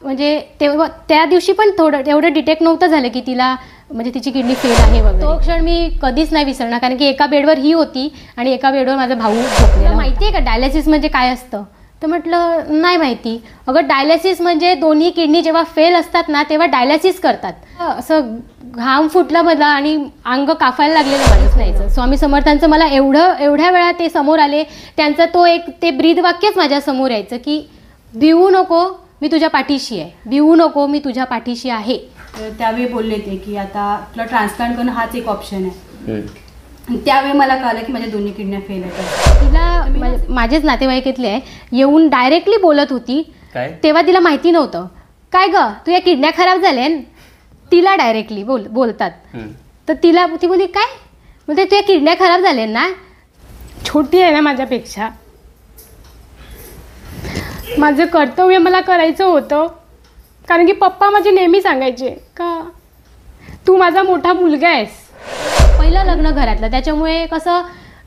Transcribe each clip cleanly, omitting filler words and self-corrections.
म्हणजे तेव्हा त्या दिवशी पण थोडं एवढं डिटेक्ट नव्हतं झालं की तिला म्हणजे तिची किडनी फेल आहे वगैरे. तो क्षण मी कधीच नाही विसरणार, कारण की एका बेडवर ही होती आणि एका बेडवर माझा भाऊ झोपलेला. माहिती आहे का डायलिसिस म्हणजे काय असतं? तर म्हटलं नाही माहिती. अगं डायलिसिस म्हणजे दोन्ही किडनी जेव्हा फेल असतात ना तेव्हा डायलिसिस करतात. असं घाम फुटला मला आणि अंग कापायला लागलेलं माझंच नाहीचं. स्वामी समर्थांचं मला एवढ्या वेळा ते समोर आले. त्यांचं ते ब्रीद वाक्यच माझ्यासमोर यायचं की भिवू नको, मी तुझ्या पाठीशी आहे. भिवू नको, मी तुझ्या पाठीशी आहे. त्यावेळी बोलले ते की आता तुला ट्रान्सप्लांट करणं हाच एक ऑप्शन आहे. त्यावेळी मला कळलं की माझ्या दोन्ही किडन्या फेल आहेत. तिला माझेच नातेवाईकातले आहे येऊन डायरेक्टली बोलत होती. तेव्हा तिला माहिती नव्हतं. काय ग तू या किडन्या खराब झाल्या? तिला डायरेक्टली बोलतात. तर ती बोलली काय म्हणजे तू या किडन्या खराब झाल्या ना? छोटी आहे ना माझ्यापेक्षा. माझं कर्तव्य मला करायचं होतं, कारण की पप्पा माझे नेहमी सांगायचे का तू माझा मोठा मुलगा आहेस. पहिलं लग्न घरातलं, त्याच्यामुळे कसं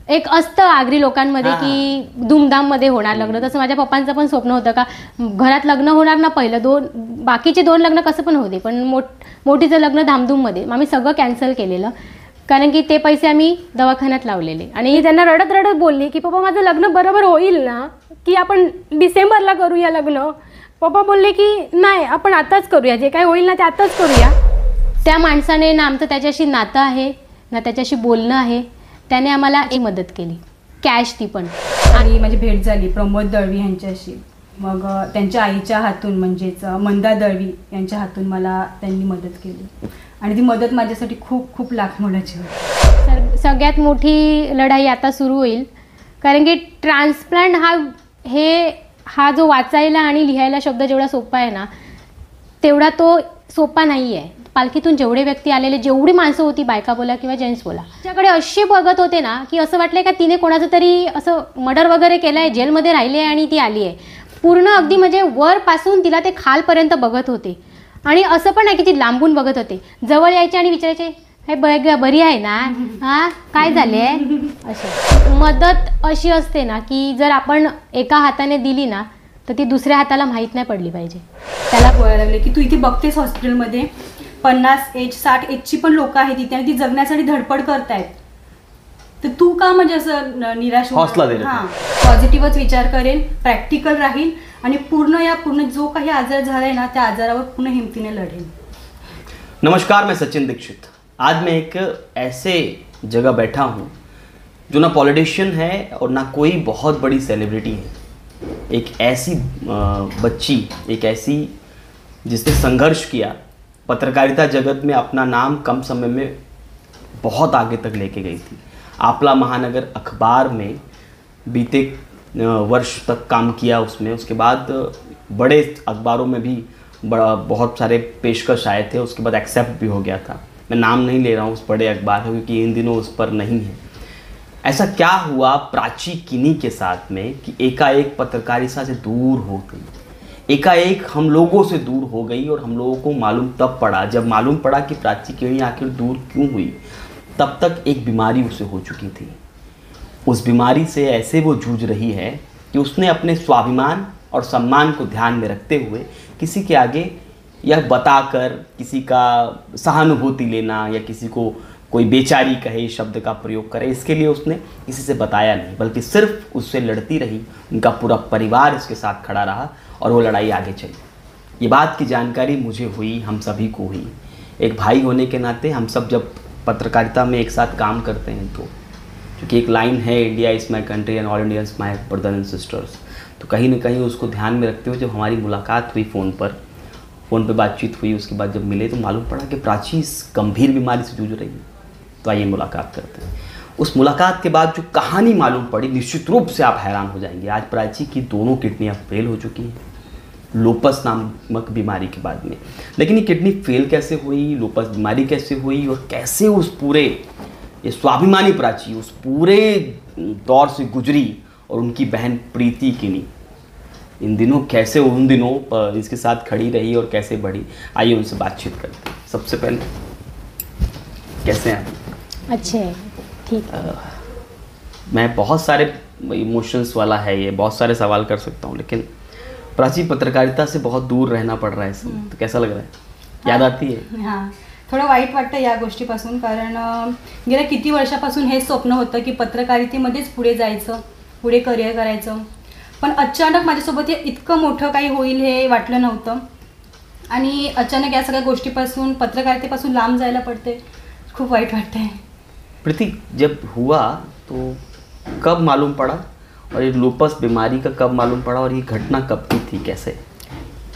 एक असतं आगरी लोकांमध्ये की धूमधाममध्ये होणार लग्न. तसं माझ्या पप्पांचं पण स्वप्न होतं का घरात लग्न होणार ना पहिलं, बाकीचे 2 लग्न कसं पण होते पण मोठीचं लग्न धामधूममध्ये. आम्ही सगळं कॅन्सल केलेलं, कारण की ते पैसे आम्ही दवाखान्यात लावलेले. आणि त्यांना रडत रडत बोलली की पप्पा माझं लग्न बरोबर होईल ना, की आपण डिसेंबरला करूया लग्न. पप्पा बोलले की नाही आपण आताच करूया, जे काय होईल ना ते आताच करूया. त्या माणसाने ना आमचं त्याच्याशी नातं आहे ना त्याच्याशी बोलणं आहे. त्याने आम्हाला एक मदत केली, कॅश ती पण. आणि माझी भेट झाली प्रमोद दळवी यांच्याशी. मग त्यांच्या आईच्या हातून म्हणजेच मंदा दळवी यांच्या हातून मला त्यांनी मदत केली आणि ती मदत माझ्यासाठी खूप खूप लाख मोलाची होती. सगळ्यात मोठी लढाई आता सुरू होईल, कारण की ट्रान्सप्लांट हा जो वाचायला आणि लिहायला शब्द जेवढा सोपा आहे ना तेवढा तो सोपा नाही आहे. पालखीतून जेवढे व्यक्ती आलेले, जेवढी माणसं होती, बायका बोला किंवा जेंट्स बोला, त्याच्याकडे असे बघत होते ना की असं वाटलंय का तिने कोणाचं तरी असं मर्डर वगैरे केलं आहे, जेलमध्ये राहिली आहे आणि ती आली आहे. पूर्ण अगदी म्हणजे वरपासून तिला ते खालपर्यंत बघत होते. आणि असं पण आहे की ती लांबून बघत होते, जवळ यायचे आणि विचारायचे हे बरी आहे ना, हां काय झाले. अशी मदत अशी असते ना की जर आपण एका हाताने दिली ना तर ती दुसऱ्या हाताला माहीत नाही पडली पाहिजे. त्याला बोलायला लागले की तू इथे बघतेस हॉस्पिटलमध्ये 50 एज 60 एजची पण लोक आहेत तिथे आणि ती जगण्यासाठी धडपड करतायत, तर तू का म्हणजे असं निराश हौसला दे. हां पॉझिटिव्हच विचार करेल, प्रॅक्टिकल राहील आणि पूर्ण जो काही आजार झालाय ना त्या आजारावर पूर्ण हिमतीने लढेल. नमस्कार, मैं सचिन दीक्षित. आज मैं एक ऐसे जगह बैठा हूँ जो ना पॉलिटिशियन है और ना कोई बहुत बड़ी सेलिब्रिटी है. एक ऐसी बच्ची, एक ऐसी जिसने संघर्ष किया, पत्रकारिता जगत में अपना नाम कम समय में बहुत आगे तक लेके गई थी. आपला महानगर अखबार में बीते वर्ष तक काम किया उसमें. उसके बाद बड़े अखबारों में भी बहुत सारे पेशकश आए थे. उसके बाद एक्सेप्ट भी हो गया था. मैं नाम नहीं ले रहा हूँ उस बड़े अखबार का क्योंकि इन दिनों उस पर नहीं है. ऐसा क्या हुआ प्राची किनी के साथ में कि एकाएक पत्रकारिता से दूर हो गई, एकाएक हम लोगों से दूर हो गई. और हम लोगों को मालूम तब पड़ा, जब मालूम पड़ा कि प्राची किनी आखिर दूर क्यों हुई. तब तक एक बीमारी उसे हो चुकी थी. उस बीमारी से ऐसे वो जूझ रही है कि उसने अपने स्वाभिमान और सम्मान को ध्यान में रखते हुए किसी के आगे यह बताकर किसी का सहानुभूति लेना या किसी को कोई बेचारी कहे शब्द का प्रयोग करे, इसके लिए उसने किसी से बताया नहीं, बल्कि सिर्फ उससे लड़ती रही. उनका पूरा परिवार उसके साथ खड़ा रहा और वो लड़ाई आगे चली. ये बात की जानकारी मुझे हुई, हम सभी को हुई. एक भाई होने के नाते हम सब जब पत्रकारिता में एक साथ काम करते हैं तो क्योंकि एक लाइन है, India is my country end all Indians my brother end sisters, तो कहीं ना कहीं उसको ध्यान में रखते हुए जब हमारी मुलाकात हुई फ़ोन पे बातचीत हुई, उसके बाद जब मिले तो मालूम पड़ा कि प्राची इस गंभीर बीमारी से जूझ रही है. तो आइए मुलाकात करते हैं. उस मुलाकात के बाद जो कहानी मालूम पड़ी, निश्चित रूप से आप हैरान हो जाएंगे. आज प्राची की दोनों किडनियाँ फेल हो चुकी हैं लोपस नामक बीमारी के बाद में. लेकिन ये किडनी फेल कैसे हुई, लोपस बीमारी कैसे हुई और कैसे उस पूरे ये स्वाभिमानी प्राची उस पूरे दौर से गुजरी और उनकी बहन प्रीति किनी इन दिनों कैसे उन दिनों इसके साथ खड़ी रही और कैसे बढ़ी. आइए उनसे बातचीत करते हैं. सबसे पहले कैसे हैं? अच्छे, ठीक. मैं बहुत सारे इमोशंस वाला है ये, बहुत सारे सवाल कर सकता हूँ, लेकिन प्राची, पत्रकारिता से बहुत दूर रहना पड़ रहा है इस समय, तो कैसा लग रहा है? याद आती है? हां, थोडं वाईट वाटतं या गोष्टीपासून, कारण गेल्या किती वर्षापासून हे स्वप्न होतं की पत्रकारितेमध्येच पुढे जायचं, पुढे करिअर करायचं. पण अचानक माझ्यासोबत हे इतकं मोठं काही होईल हे वाटलं नव्हतं. आणि अचानक या सगळ्या गोष्टीपासून, पत्रकारितेपासून लांब जायला पडते. खूप वाईट वाटतंय. प्रीति, जब हुआ तो कब मालूम पड़ा, और ये लूपस बीमारी का कब मालूम पड़ा, और ये घटना कब की थी, कैसे?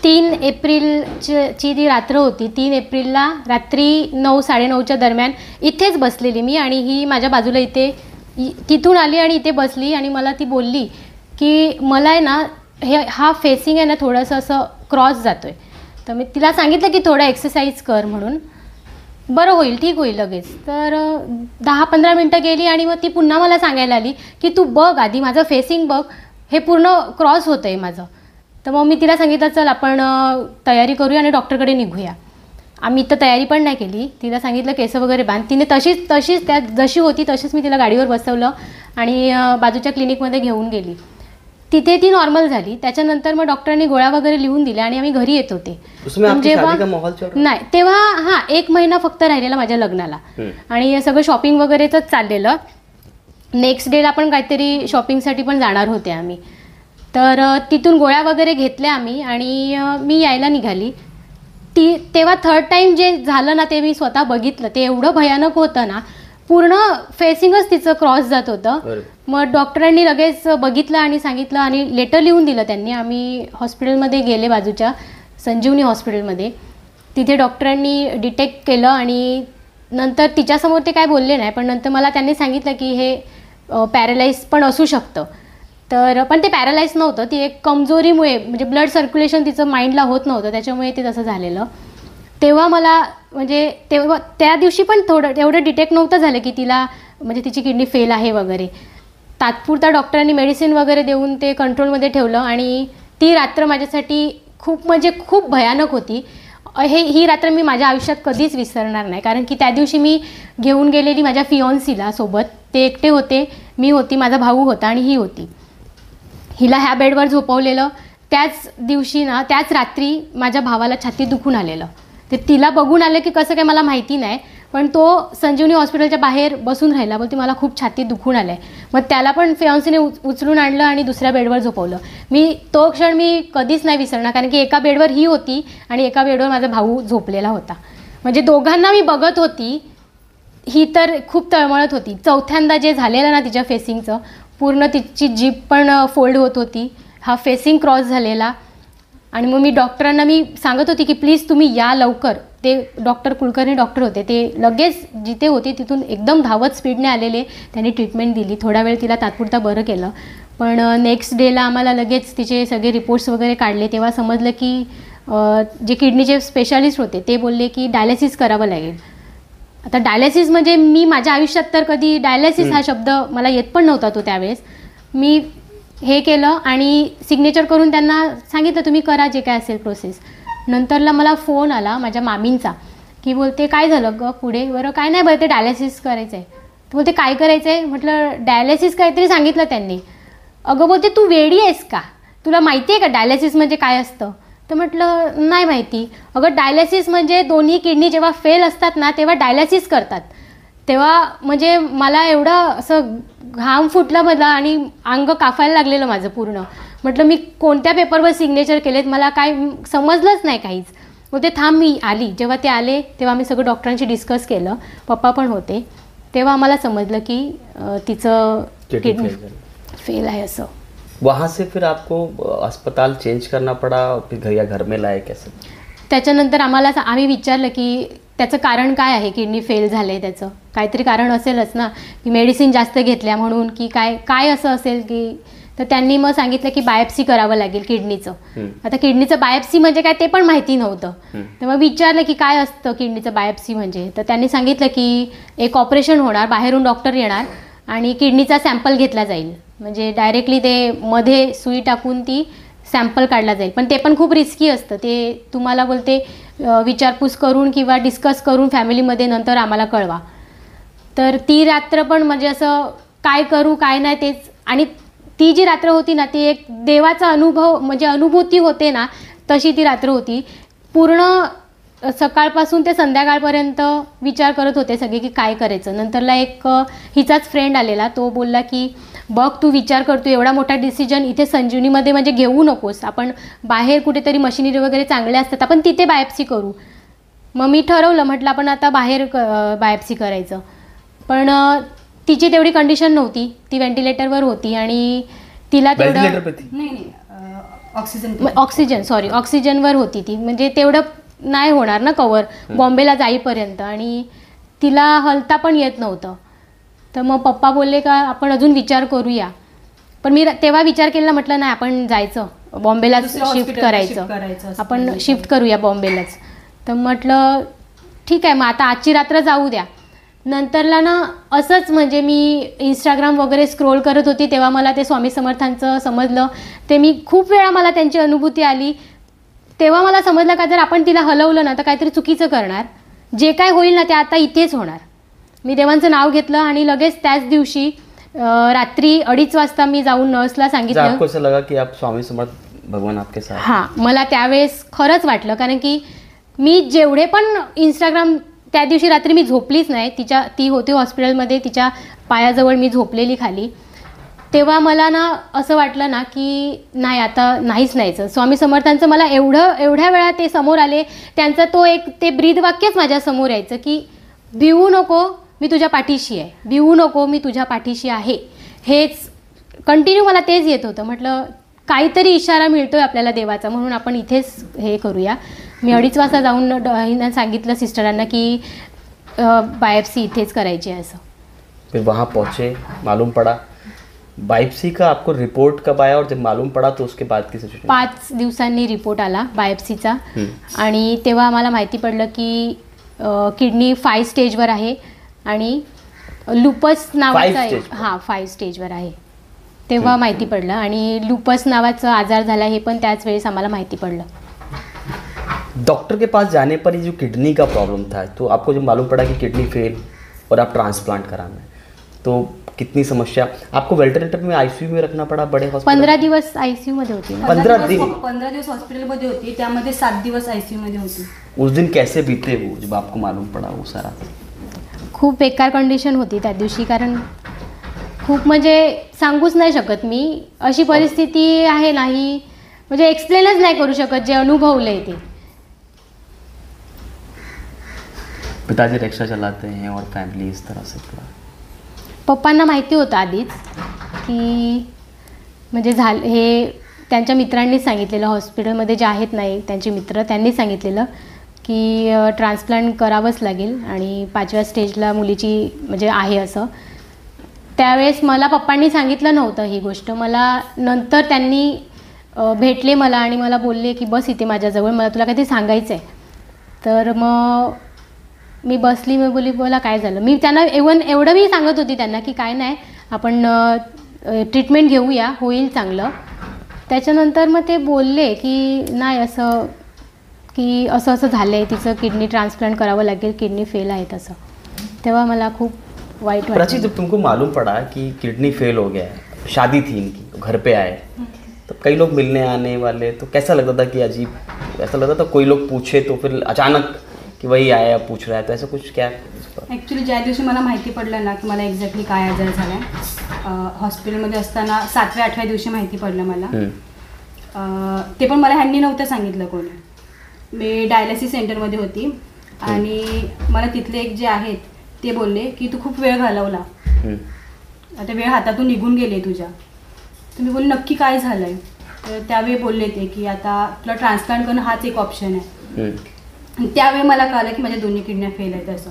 3 एप्रिलची ती रात्र होती. 3 एप्रिलला रात्री 9-9:30च्या दरम्यान इथेच बसलेली मी, आणि ही माझ्या बाजूला इथे तिथून आली आणि इथे बसली आणि मला ती बोलली की मला आहे ना हा फेसिंग आहे ना थोडंसं असं क्रॉस जातो आहे. तर मी तिला सांगितलं की थोडं एक्सरसाइज कर म्हणून, बरं होईल, ठीक होईल लगेच. तर 10-15 मिनटं गेली आणि मग ती पुन्हा मला सांगायला आली की तू बघ आधी माझं फेसिंग बघ, हे पूर्ण क्रॉस होतं आहे माझं. तर मग मी तिला सांगितलं चल आपण तयारी करूया आणि डॉक्टरकडे निघूया. आम्ही तर तयारी पण नाही केली. तिला सांगितलं केस वगैरे बांध. तिने तशीच त्या जशी होती तशीच मी तिला गाडीवर बसवलं आणि बाजूच्या क्लिनिकमध्ये घेऊन गेली. तिथे ती नॉर्मल झाली. त्याच्यानंतर मग डॉक्टरांनी गोळ्या वगैरे लिहून दिल्या आणि आम्ही घरी येत होते. नाही तेव्हा हां 1 महिना फक्त राहिलेला माझ्या लग्नाला, आणि सगळं शॉपिंग वगैरेच चाललेलं. नेक्स्ट डेला आपण काहीतरी शॉपिंगसाठी पण जाणार होते आम्ही. तर तिथून गोळ्या वगैरे घेतल्या आम्ही आणि मी यायला निघाली. तेव्हा थर्ड टाईम जे झालं ना ते मी स्वतः बघितलं. ते एवढं भयानक होतं ना, पूर्ण फेसिंगच तिचं क्रॉस जात होतं. मग डॉक्टरांनी लगेच बघितलं आणि सांगितलं आणि लेटर लिहून दिलं त्यांनी. आम्ही हॉस्पिटलमध्ये गेले, बाजूच्या संजीवनी हॉस्पिटलमध्ये. तिथे डॉक्टरांनी डिटेक्ट केलं आणि नंतर तिच्यासमोर ते काय बोलले नाही, पण नंतर मला त्यांनी सांगितलं की हे पॅरालाइज पण असू शकतं. तर पण ते पॅरालाइज नव्हतं, ती एक कमजोरीमुळे, म्हणजे ब्लड सर्क्युलेशन तिचं माइंडला होत नव्हतं, त्याच्यामुळे ते तसं झालेलं. तेव्हा मला म्हणजे तेव्हा त्या दिवशी पण एवढं डिटेक्ट नव्हतं झालं की तिला म्हणजे तिची किडनी फेल आहे वगैरे. तात्पुरता डॉक्टरांनी मेडिसिन वगैरे देऊन ते कंट्रोलमध्ये ठेवलं. आणि ती रात्र माझ्यासाठी खूप भयानक होती. ही रात्र मी माझ्या आयुष्यात कधीच विसरणार नाही, कारण की त्या दिवशी मी घेऊन गेलेली माझ्या फियॉन्सीला सोबत. ते एकटे होते, मी होती, माझा भाऊ होता आणि ही होती. हिला ह्या बेडवर झोपवलेलं. त्याच दिवशी ना, त्याच रात्री माझ्या भावाला छातीत दुखून आलेलं. ते तिला बघून आलं की कसं काय मला माहिती नाही, पण तो संजीवनी हॉस्पिटलच्या बाहेर बसून राहिला. बोलते मला खूप छातीत दुखून आलं आहे. मग त्याला पण फियॉन्सीने उचलून आणलं आणि दुसऱ्या बेडवर झोपवलं. तो क्षण मी कधीच नाही विसरणार, कारण की एका बेडवर ही होती आणि एका बेडवर माझा भाऊ झोपलेला होता. म्हणजे दोघांना मी बघत होती. ही तर खूप तळमळत होती. चौथ्यांदा जे झालेलं ना तिच्या फेसिंगचं, पूर्ण तिची जीभ पण फोल्ड होत होती, हा फेसिंग क्रॉस झालेला. आणि मग मी डॉक्टरांना मी सांगत होती की प्लीज तुम्ही या लवकर. ते डॉक्टर कुलकर्णी डॉक्टर होते, ते लगेच जिथे होते तिथून एकदम धावत स्पीडने आलेले. त्यांनी ट्रीटमेंट दिली. थोडा वेळ तिला तात्पुरता बरं केलं. पण नेक्स्ट डेला आम्हाला लगेच तिचे सगळे रिपोर्ट्स वगैरे काढले. तेव्हा समजलं की जे किडनीचे स्पेशालिस्ट होते ते बोलले की डायलिसिस करावं लागेल. आता डायलिसिस म्हणजे मी माझ्या आयुष्यात तर कधी डायलिसिस हा शब्द मला येत पण नव्हता तो त्यावेळेस. मी हे केलं आणि सिग्नेचर करून त्यांना सांगितलं तुम्ही करा जे काय असेल प्रोसेस. नंतरला मला फोन आला माझ्या मामींचा की बोलते काय झालं गं पुढे. बरं काय नाही, बरं ते डायलिसिस करायचं आहे. तर बोलते काय करायचं आहे. म्हटलं डायलिसिस काहीतरी सांगितलं त्यांनी. अगं बोलते तू वेडी आहेस का, तुला माहिती आहे का डायलिसिस म्हणजे काय असतं. तर म्हटलं नाही माहिती. अगं डायलिसिस म्हणजे दोन्ही किडनी जेव्हा फेल असतात ना तेव्हा डायलिसिस करतात. तेव्हा म्हणजे मला एवढं असं घाम फुटला मला आणि अंग काफायला लागलेलं माझं पूर्ण. म्हटलं मी कोणत्या पेपरवर सिग्नेचर केलेत, मला काय समजलंच नाही काहीच. मग ते थांब मी आली. जेव्हा ते आले तेव्हा आम्ही सगळं डॉक्टरांशी डिस्कस केलं, पप्पा पण होते. तेव्हा आम्हाला समजलं की तिचं किडनी फेल आहे असं. वहाँ से फिर आपको अस्पताल चेंज करना पड़ा, फिर घर में लाए कैसे? त्याच्यानंतर आम्ही विचारलं की त्याचं कारण काय आहे, किडनी फेल झाले त्याचं काहीतरी कारण असेलच ना, की मेडिसिन जास्त घेतल्या म्हणून की काय असं असेल की. तर त्यांनी मग सांगितलं की बायोप्सी करावं लागेल किडनीचं. आता किडनीचं बायोप्सी म्हणजे काय ते पण माहिती नव्हतं. तर मग विचारलं की काय असतं किडनीचं बायोप्सी म्हणजे. तर त्यांनी सांगितलं की एक ऑपरेशन होणार, बाहेरून डॉक्टर येणार आणि किडनीचा सॅम्पल घेतला जाईल. म्हणजे डायरेक्टली ते मध्ये सुई टाकून ती सॅम्पल काढला जाईल. पण ते पण खूप रिस्की असतं. ते तुम्हाला बोलते विचारपूस करून किंवा डिस्कस करून फॅमिलीमध्ये नंतर आम्हाला कळवा. तर ती रात्र पण म्हणजे असं काय करू काय नाही तेच. आणि ती जी रात्र होती ना, ती एक देवाचा अनुभव म्हणजे अनुभूती होते ना, तशी ती रात्र होती. पूर्ण सकाळपासून ते संध्याकाळपर्यंत विचार करत होते सगळे की काय करायचं. नंतरला एक हिचाच फ्रेंड आलेला, तो बोलला की बघ तू विचार करतो एवढा मोठा डिसिजन इथे संजीवनीमध्ये म्हणजे घेऊ नकोस, आपण बाहेर कुठेतरी मशिनरी वगैरे चांगले असतात, आपण तिथे बायोप्सी करू. मग मी ठरवलं, म्हटलं आपण आता बाहेर बायोप्सी करायचं. पण तिची तेवढी कंडिशन नव्हती, ती व्हेंटिलेटरवर होती आणि तिला वेंटिलेटर तेवढं पे थी? ऑक्सिजन ऑक्सिजनवर होती ती, म्हणजे तेवढं नाही होणार ना कवर बॉम्बेला जाईपर्यंत, आणि तिला हलता पण येत नव्हतं. तर मग पप्पा बोलले का आपण अजून विचार करूया. पण मी तेव्हा विचार केला, म्हटलं नाही आपण जायचं बॉम्बेला, दुसऱ्या शिफ्ट hospital ला shift करायचं, करायचं असं आपण बोलले. शिफ्ट करूया बॉम्बेलाच. तर म्हटलं ठीक आहे, मग आता आजची रात्र जाऊ द्या. नंतरला ना असंच म्हणजे मी इंस्टाग्राम वगैरे स्क्रोल करत होती, तेव्हा मला ते स्वामी समर्थांचं समजलं. ते मी खूप वेळा मला त्यांची अनुभूती आली. तेव्हा मला समजलं का जर आपण तिला हलवलं ना तर काहीतरी चुकीचं करणार, जे काय होईल ना ते आता इथेच होणार. मी देवांचं नाव घेतलं आणि लगेच त्याच दिवशी रात्री 2:30 वाजता मी जाऊन नर्सला सांगितलं. आपको ऐसा लगा की आप स्वामी समर्थ भगवान आपके साथ? हां, मला त्यावेळेस खरंच वाटलं, कारण की मी जेवढे पण इंस्टाग्राम त्या दिवशी रात्री मी झोपलीच नाही. ती होती हॉस्पिटलमध्ये, तिच्या पायाजवळ मी झोपलेली खाली. तेव्हा मला ना असं वाटलं ना की नाही आता नाहीच न्यायचं. स्वामी समर्थांचं मला एवढ्या वेळा ते समोर आले, त्यांचं तो एक ते ब्रीदवाक्यच माझ्यासमोर यायचं की भिवू नको, मी तुझ्या पाठीशी आहे, भिवू नको, मी तुझ्या पाठीशी आहे. हेच कंटिन्यू मला तेच येत होतं. म्हटलं काहीतरी इशारा मिळतोय आपल्याला देवाचा, म्हणून आपण इथेच हे करूया. मी 2:30 वाजता जाऊन सांगितलं सिस्टरांना की बायोप्सी इथेच करायची आहे असं. फिर वहाँ पहुँचे, मालूम पड़ा बायोप्सी का, आपको रिपोर्ट कब आया और जब मालूम पड़ा तो उसके बाद की सिचुएशन? 5 दिवसांनी रिपोर्ट आला बायोप्सीचा. आणि तेव्हा आम्हाला माहिती पडलं की किडनी 5 स्टेजवर आहे आणि लुपस नावाचा 5 स्टेजवर आहे. तेव्हा माहिती पडलं, आणि लुपस नावाचा आजार झाला हे पण त्याच वेळेस आम्हाला माहिती पडलं. डॉक्टर के पास जाने पर ये जो किडनी का प्रॉब्लम था, तो आपको जब मालूम पड़ा कि किडनी फेल और आप ट्रांसप्लांट कराना है, तो कितनी समस्या, आपको वेंटिलेटर में आईसीयू में रखना पड़ा बड़े हॉस्पिटल? 15 दिवस ICU मध्ये होती ना. 15 दिवस हॉस्पिटलमध्ये होती, त्यामध्ये 7 दिवस ICU मध्ये होती. उस दिन कैसे बीते वो जब आपको मालूम पड़ा वो सारा? खूप बेकार कंडिशन होती त्या दिवशी, कारण खूप म्हणजे सांगूच नाही शकत मी. अशी परिस्थिती आहे नाही, म्हणजे एक्सप्लेनच नाही करू शकत जे अनुभवलंय ते. पिताजी रिक्शा चलाते हैं और फैमिली इस तरह से पूरा? पप्पांना माहिती होतं आधीच की म्हणजे हे त्यांच्या मित्रांनी सांगितलेलं, हॉस्पिटलमध्ये जे आहेत नाही त्यांचे मित्र, त्यांनी सांगितलेलं की ट्रान्सप्लांट करावंच लागेल आणि 5व्या स्टेजला मुलीची म्हणजे आहे असं. त्यावेळेस मला पप्पांनी सांगितलं नव्हतं ही गोष्ट. मला नंतर त्यांनी भेटले मला आणि मला बोलले की बस इथे माझ्याजवळ, मला तुला काहीतरी सांगायचं आहे. तर मग मी बसली, मी बोलली बोला काय झालं. मी त्यांना एवढं मी सांगत होती त्यांना की काय नाही, आपण ट्रीटमेंट घेऊया, होईल चांगलं. त्याच्यानंतर मग ते बोलले की नाही असं की असं झालं आहे, तिचं किडनी ट्रान्सप्लांट करावं लागेल, किडनी फेल आहे तसं. तेव्हा मला खूप वाईट प्राची, वाटलं. जब तुमको मालूम पड़ा कि किडनी फेल हो गया है, शादी थी इनकी, घर पे आए, तो कई लोग मिलने आने वाले, तो कैसा लगता था कि अजीब, ऐसा लगता था कोई लोग पूछे तो फिर अचानक कि वही आया पूछ रहा है, तो ऐसा कुछ क्या? ॲक्च्युली ज्या दिवशी मला माहिती पडलं ना की मला एक्झॅक्टली काय आजार झाला आहे, हॉस्पिटलमध्ये असताना 7व्या-8व्या दिवशी माहिती पडलं मला. ते पण मला ह्यांनी नव्हतं सांगितलं कोणी. मी डायलिसिस सेंटरमध्ये होती आणि मला तिथले एक जे आहेत ते बोलले की तू खूप वेळ घालवला, आता वेळ हातातून निघून गेले तुझ्या. तर मी बोलले नक्की काय झालं आहे. तर त्यावेळी बोलले ते की आता तुला ट्रान्सप्लांट करणं हाच एक ऑप्शन आहे. आणि त्यावेळी मला कळलं की माझ्या दोन्ही किडन्या फेल आहेत असं.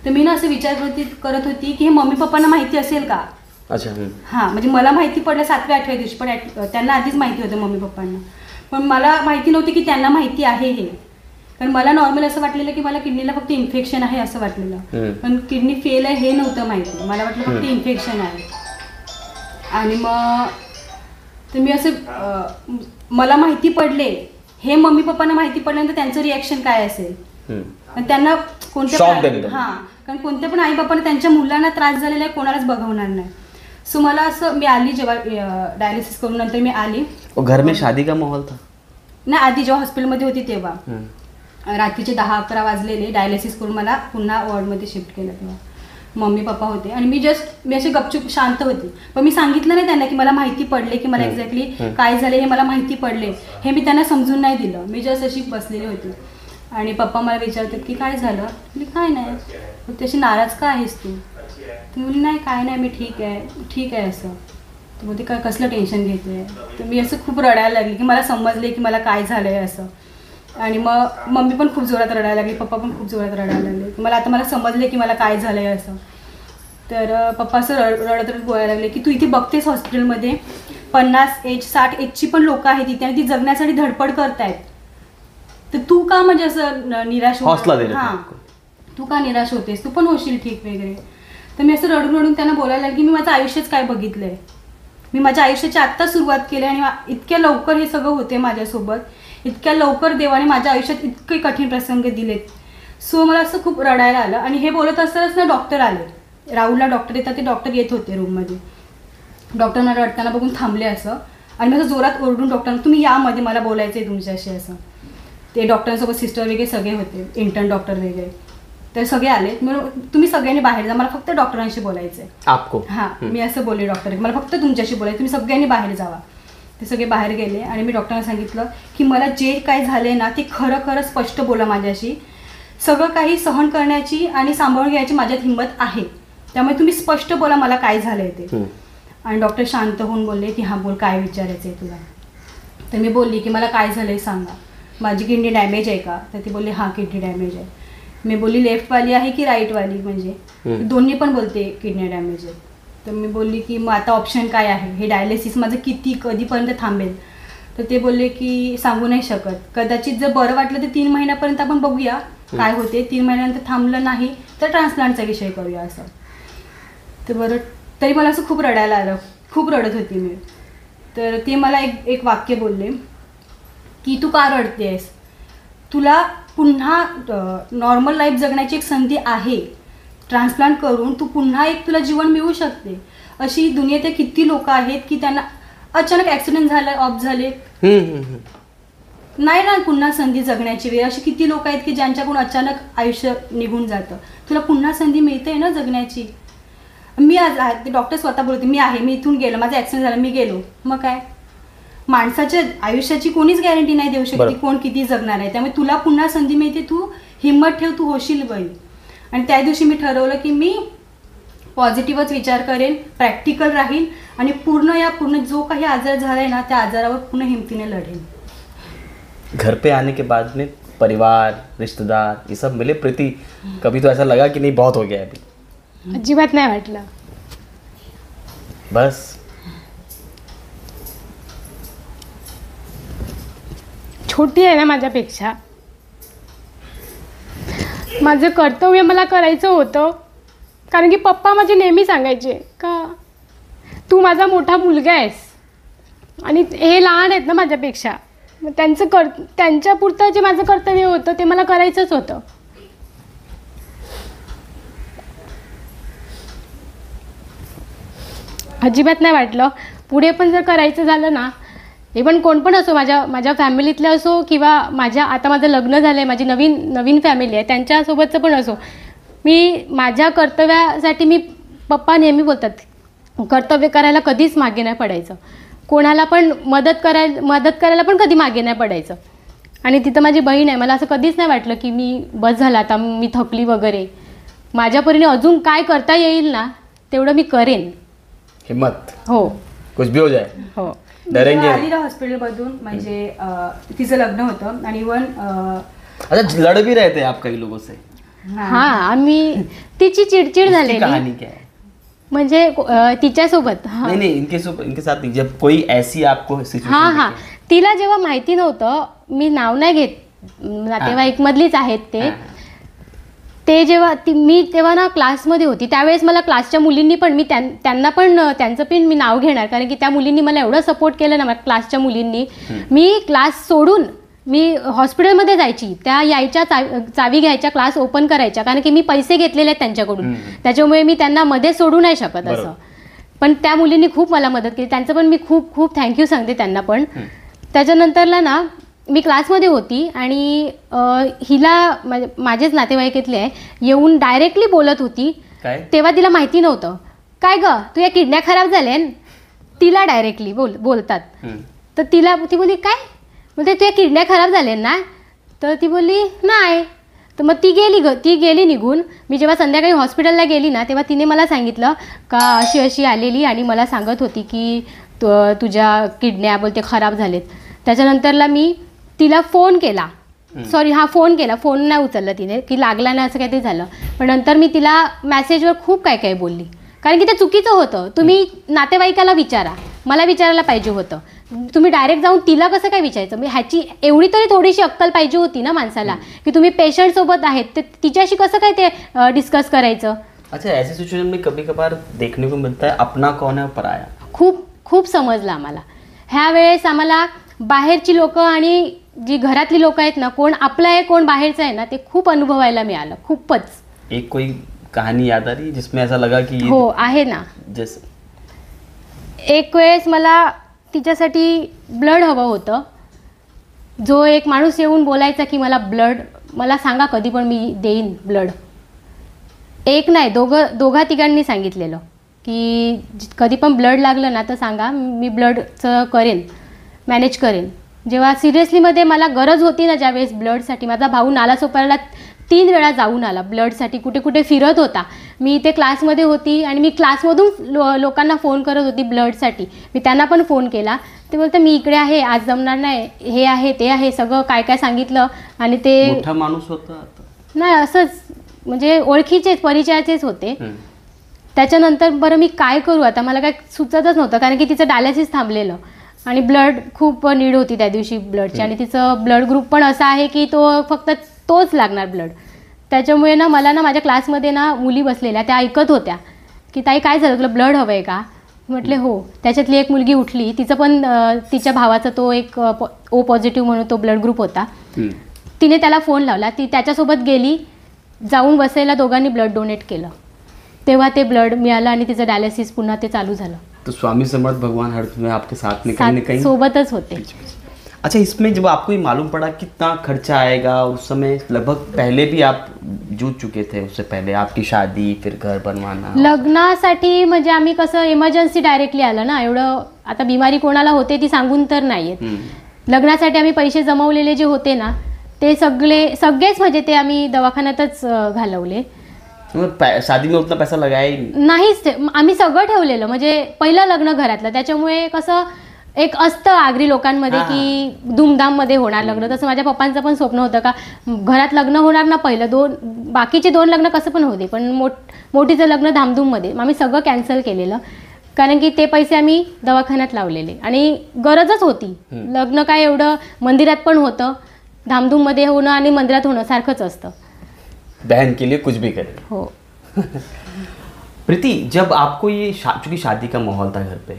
तर मी ना असं विचार करत होती की हे मम्मी पप्पांना माहिती असेल का. अच्छा. हां, म्हणजे मला माहिती पडलं 7व्या-8व्या दिवशी, पण त्यांना आधीच माहिती होतं मम्मी पप्पांना, पण मला माहिती नव्हती की त्यांना माहिती आहे हे. कारण मला नॉर्मल असं वाटलेलं की मला किडनीला फक्त इन्फेक्शन आहे असं वाटलेलं, पण किडनी फेल आहे हे नव्हतं माहिती. मला वाटलं फक्त इन्फेक्शन आहे. आणि मग तर मी असं मला माहिती पडले, हे मम्मी पप्पांना माहिती पडल्यानंतर त्यांचं रिॲक्शन काय असेल. आणि त्यांना कोणत्या कारण कोणत्या पण आई बापांना त्यांच्या मुलांना त्रास झालेला आहे कोणालाच बघवणार नाही. सो मला असं मी आली जेव्हा डायलिसिस करून नंतर मी आली. और घर में शादी का माहौल था? नाही, आधी जेव्हा हॉस्पिटलमध्ये होती तेव्हा हम्म. रात्रीचे 10-11 वाजलेले. डायलिसिस करून मला पुन्हा वॉर्डमध्ये शिफ्ट केलं. तेव्हा मम्मी पप्पा होते आणि मी अशी गपचूप शांत होती. पण मी सांगितलं नाही त्यांना की मला माहिती पडले की मला एक्झॅक्टली काय झाले हे मला माहिती पडले, हे मी त्यांना समजून नाही दिलं. मी जस्ट अशी बसलेली होती आणि पप्पा मला विचारतात की काय झालं. मी काय नाही, मग तशी नाराज का आहेस तू. ती बोलली नाही काय नाही, मी ठीक आहे असं. तर मग ते काय कसलं टेन्शन घेते. तर मी असं खूप रडायला लागली की मला समजले की मला काय झालं आहे असं. आणि मग मम्मी पण खूप जोरात रडायला लागली, पप्पा पण खूप जोरात रडायला लागले की मला समजले की मला काय झालं आहे असं. तर पप्पा असं रडत बोलायला लागले की तू इथे बघतेस हॉस्पिटलमध्ये 50 एज 60 एजची पण लोकं आहेत इथे आणि ती जगण्यासाठी धडपड करतायत, तर तू का म्हणजे असं निराश हां तू का निराश होतेस, तू पण होशील ठीक वगैरे. तर मी असं रडून त्यांना बोलायला लागली की मी माझं आयुष्यच काय बघितलं आहे, मी माझ्या आयुष्याची आत्ता सुरुवात केली आणि इतक्या लवकर हे सगळं होते माझ्यासोबत, इतक्या लवकर देवाने माझ्या आयुष्यात इतके कठीण प्रसंग दिलेत. सो मला असं खूप रडायला आलं. आणि हे बोलत असतानाच ना डॉक्टर आले. राहुलला डॉक्टर येतात, ते डॉक्टर येत होते रूममध्ये. डॉक्टरना रडताना बघून थांबले असं आणि मी असं जोरात ओरडून डॉक्टरांना तुम्ही यामध्ये मला बोलायचं आहे तुमच्याशी असं. ते डॉक्टरांसोबत सिस्टर वगैरे सगळे होते, इंटर्न डॉक्टर वगैरे, तर सगळे आले. मग तुम्ही सगळ्यांनी बाहेर जा, मला फक्त डॉक्टरांशी बोलायचं आहे. आपको? हां, मी असं बोलले डॉक्टर, मला फक्त तुमच्याशी बोलायचं, तुम्ही सगळ्यांनी बाहेर जावा. ते सगळे बाहेर गेले आणि मी डॉक्टरांना सांगितलं की मला जे काय झाले ना ते खरं स्पष्ट बोला माझ्याशी. सगळं काही सहन करण्याची आणि सांभाळून घ्यायची माझ्यात हिंमत आहे, त्यामुळे तुम्ही स्पष्ट बोला मला काय झालं आहे ते. आणि डॉक्टर शांत होऊन बोलले की हां बोल काय विचारायचं आहे तुला. तर मी बोलली की मला काय झालं आहे सांगा, माझी किडनी डॅमेज आहे का. तर ती बोलली हां किडनी डॅमेज आहे. मी बोलली लेफ्टवाली आहे की राईटवाली, म्हणजे दोन्ही पण बोलते किडनी डॅमेज आहे. तर मी बोलली की मग आता ऑप्शन काय आहे, हे डायलिसिस माझं कधीपर्यंत थांबेल. तर ते बोलले की सांगू नाही शकत, कदाचित जर बरं वाटलं तर 3 महिन्यापर्यंत आपण बघूया काय होते, 3 महिन्यानंतर थांबलं नाही तर ट्रान्सप्लांटचा विषय करूया असं. तर बरं, तरी मला असं खूप रडायला आलं, खूप रडत होती मी. तर ते मला एक वाक्य बोलले की तू का रडतेस, तुला पुन्हा नॉर्मल लाईफ जगण्याची एक संधी आहे, ट्रान्सप्लांट करून तू पुन्हा एक तुला जीवन मिळू शकते. अशी दुनियेत किती लोक आहेत की त्यांना अचानक ॲक्सिडेंट झाला, ऑफ झाले, नाही ना पुन्हा संधी जगण्याची वेळ. अशी किती लोक आहेत की ज्यांच्याकडून अचानक आयुष्य निघून जातं, तुला पुन्हा संधी मिळते ना जगण्याची. मी आज ते डॉक्टर स्वतः बोलते मी आहे, मी इथून गेलो, माझा ॲक्सिडेंट झाला, मी गेलो, मग काय. माणसाच्या आयुष्याची कोणीच गॅरंटी नाही देऊ शकते कोण किती जगणार आहे, त्यामुळे तुला पुन्हा संधी मिळते, तू हिंमत ठेव, तू होशील बाई. आणि त्या दिवशी मी ठरवलं की मी पॉझिटिव्हच विचार करेन, प्रॅक्टिकल राहील आणि पूर्ण जो काही आजार झाला है ना त्या आजारावर पूर्ण हिमतीने लढेन. घर पे आने के बाद में परिवार रिश्तेदार ये सब मिले प्रीति, कभी तो ऐसा लगा कि नहीं बहुत हो गया अभी? अजिबात नाही वाटलं. बस छोटी आहे ना माझ्यापेक्षा, माझं कर्तव्य मला करायचं होतं. कारण की पप्पा माझे नेहमी सांगायचे का तू माझा मोठा मुलगा आहेस आणि हे लहान आहेत ना माझ्यापेक्षा, मग त्यांच्यापुरतं जे माझं कर्तव्य होतं ते मला करायचंच होतं. अजिबात नाही वाटलं. पुढे पण जर करायचं झालं ना, हे पण कोण पण असो, माझ्या फॅमिलीतलं असो किंवा आता माझं लग्न झालं आहे, माझी नवीन फॅमिली आहे त्यांच्यासोबतचं पण असो, मी माझ्या कर्तव्यासाठी पप्पा नेहमी बोलतात कर्तव्य करायला कधीच मागे नाही पडायचं, कोणाला पण मदत करायला पण कधी मागे नाही पडायचं. आणि तिथं माझी बहीण आहे, मला असं कधीच नाही वाटलं की मी बस झालं आता मी थकली वगैरे. माझ्या परीने अजून काय करता येईल ना तेवढं मी करेन. हिम्मत, हो, कुछ भी हो जाए. हो. डरेंगे. आली ना हॉस्पिटलमधून, म्हणजे तिचं लग्न होतं आणि इव्हन अच्छा लड़ भी रहे थे आप कई लोगों से? हाँ, आम्ही तिची चिडचिड झालेली. कहानी क्या है? म्हणजे तिच्यासोबत. नहीं इनके साथ नहीं, जब कोई ऐसी आपको सिचुएशन. हां तिला जेव्हा माहिती नव्हतं, मी नाव नाही घेत, नातेवाईक मधलीच आहेत ते जेव्हा मी तेव्हा ना क्लासमध्ये होती, त्यावेळेस मला क्लासच्या मुलींनी पण त्यांना पण त्यांचं पण मी नाव घेणार, कारण की त्या मुलींनी मला एवढं सपोर्ट केलं ना, क्लासच्या मुलींनी. मी क्लास सोडून मी हॉस्पिटलमध्ये जायची, त्या यायच्या चावी घ्यायच्या, क्लास ओपन करायच्या, कारण की मी पैसे घेतलेले आहेत त्यांच्याकडून, त्याच्यामुळे मी त्यांना मध्ये सोडू नाही शकत असं. पण त्या मुलींनी खूप मला मदत केली, त्यांचं पण मी खूप खूप थँक्यू सांगते त्यांना पण. त्याच्यानंतरला ना मी क्लासमध्ये होती आणि हिला माझेच नातेवाईकातले आहे येऊन डायरेक्टली बोलत होती. काय? तेव्हा तिला माहिती नव्हतं. काय ग तुझ्या किडन्या खराब झाल्या? तिला डायरेक्टली बोलतात. तर ती बोलली काय म्हणजे तुझ्या किडन्या खराब झाल्या ना? तर ती बोलली नाही. तर मग ती गेली निघून. मी जेव्हा संध्याकाळी हॉस्पिटलला गेली ना तेव्हा तिने मला सांगितलं का अशी अशी आलेली आणि मला सांगत होती की तुझ्या किडन्या बोलते खराब झालेत. त्याच्यानंतरला मी तिला फोन केला, फोन केला, फोन नाही उचलला तिने की लागला नाही असं काहीतरी झालं. पण नंतर मी तिला मेसेजवर खूप काय काय बोलली, कारण की ते चुकीचं होतं. तुम्ही नातेवाईकाला विचारा, मला विचारायला पाहिजे होतं. तुम्ही डायरेक्ट जाऊन तिला कसं काय विचारायचं? मी ह्याची एवढी तरी थोडीशी अक्कल पाहिजे होती ना माणसाला की तुम्ही पेशंटसोबत आहेत ते तिच्याशी कसं काय ते डिस्कस करायचं. अच्छा, ऐसी सिचुएशन में कभी कभार देखने को मिलता है अपना कौन है पराया. खूप खूप समजलं आम्हाला. ह्या वेळेस आम्हाला बाहेरची लोकं आणि जी घरातली लोकं आहेत ना, कोण आपलं आहे कोण बाहेरचं आहे ना, ते खूप अनुभवायला मिळालं. खूपच. एक कोई कहानी याद आ रही जिसमें ऐसा लगा की ये हो आहे ना. जैसे एक वेळेस मला तिच्यासाठी ब्लड हवं होतं. जो एक माणूस येऊन बोलायचा की मला सांगा कधी पण मी देईन ब्लड. एक नाही दोघा तिघांनी सांगितलेलं की कधी पण ब्लड लागलं ना तर सांगा, मी ब्लडचं करेन, मॅनेज करेन. जेव्हा सिरियसलीमध्ये मला गरज होती ना ज्यावेळेस ब्लडसाठी, माझा भाऊ नालासोपाराला 3 वेळा जाऊन आला ब्लडसाठी, कुठे कुठे फिरत होता. मी इथे क्लासमध्ये होती आणि मी क्लासमधून लोकांना फोन करत होती ब्लडसाठी. मी त्यांना पण फोन केला. ते बोलतं मी इकडे आहे, आज जमणार नाही, हे आहे ते आहे, सगळं काय काय सांगितलं. आणि ते मोठा माणूस होता नाही असंच म्हणजे ओळखीचेच परिचयाचेच होते. त्याच्यानंतर बरं मी काय करू आता, मला काय सुचतच नव्हतं कारण की तिचं डायलिसिस थांबलेलं आणि ब्लड खूप नीड होती त्या दिवशी ब्लडची. आणि तिचं ब्लड ग्रुप पण असा आहे की फक्त तोच लागणार ब्लड. त्याच्यामुळे ना मला ना माझ्या क्लासमध्ये ना मुली बसलेल्या त्या ऐकत होत्या की ताई काय झालं, तुला ब्लड हवं आहे का? म्हटले हो. त्याच्यातली एक मुलगी उठली, तिचं पण तिच्या भावाचा तो एक ओ पॉझिटिव्ह म्हणून तो ब्लड ग्रुप होता. तिने त्याला फोन लावला, ती त्याच्यासोबत गेली, जाऊन बसायला दोघांनी ब्लड डोनेट केलं. तेव्हा ते ब्लड मिळालं आणि तिचं डायलिसिस पुन्हा ते चालू झालं. तो स्वामी समर्थ भगवान हर समय आपके साथ में कहीं न कहीं सोबतच होते. अच्छा, इसमें जब आपको ये मालूम पड़ा कितना खर्चा आएगा, उस समय लगभग पहले भी आप जूझ चुके थे, उससे पहले आपकी शादी, फिर घर बनवाना. लग्नासाठी म्हणजे आम्ही कसं इमर्जन्सी डायरेक्टली आलं ना, एवढं आता बिमारी कोणाला होते ती सांगून तर नाहीये. लग्नासाठी आम्ही पैसे जमवलेले जे होते ना ते सगळेच म्हणजे ते आम्ही दवाखान्यातच घालवले. शादी में उतना पैसा लगाया ही नाहीच. आम्ही सगळं ठेवलेलं म्हणजे पहिलं लग्न घरातलं, त्याच्यामुळे कसं एक असतं आगरी लोकांमध्ये की धूमधाममध्ये होणार लग्न. तसं माझ्या पप्पांचं पण स्वप्न होतं का घरात लग्न होणार ना पहिलं, बाकीचे 2 लग्न कसं पण होते पण मोठीचं लग्न धामधूममध्ये. आम्ही सगळं कॅन्सल केलेलं कारण की ते पैसे आम्ही दवाखान्यात लावलेले आणि गरजच होती. लग्न काय एवढं मंदिरात पण होतं, धामधूममध्ये होणं आणि मंदिरात होणं सारखंच असतं. बहन के लिए कुछ भी करे. हो. प्रीति, जब आपको ये चूंकि शादी का माहौल था घर पे,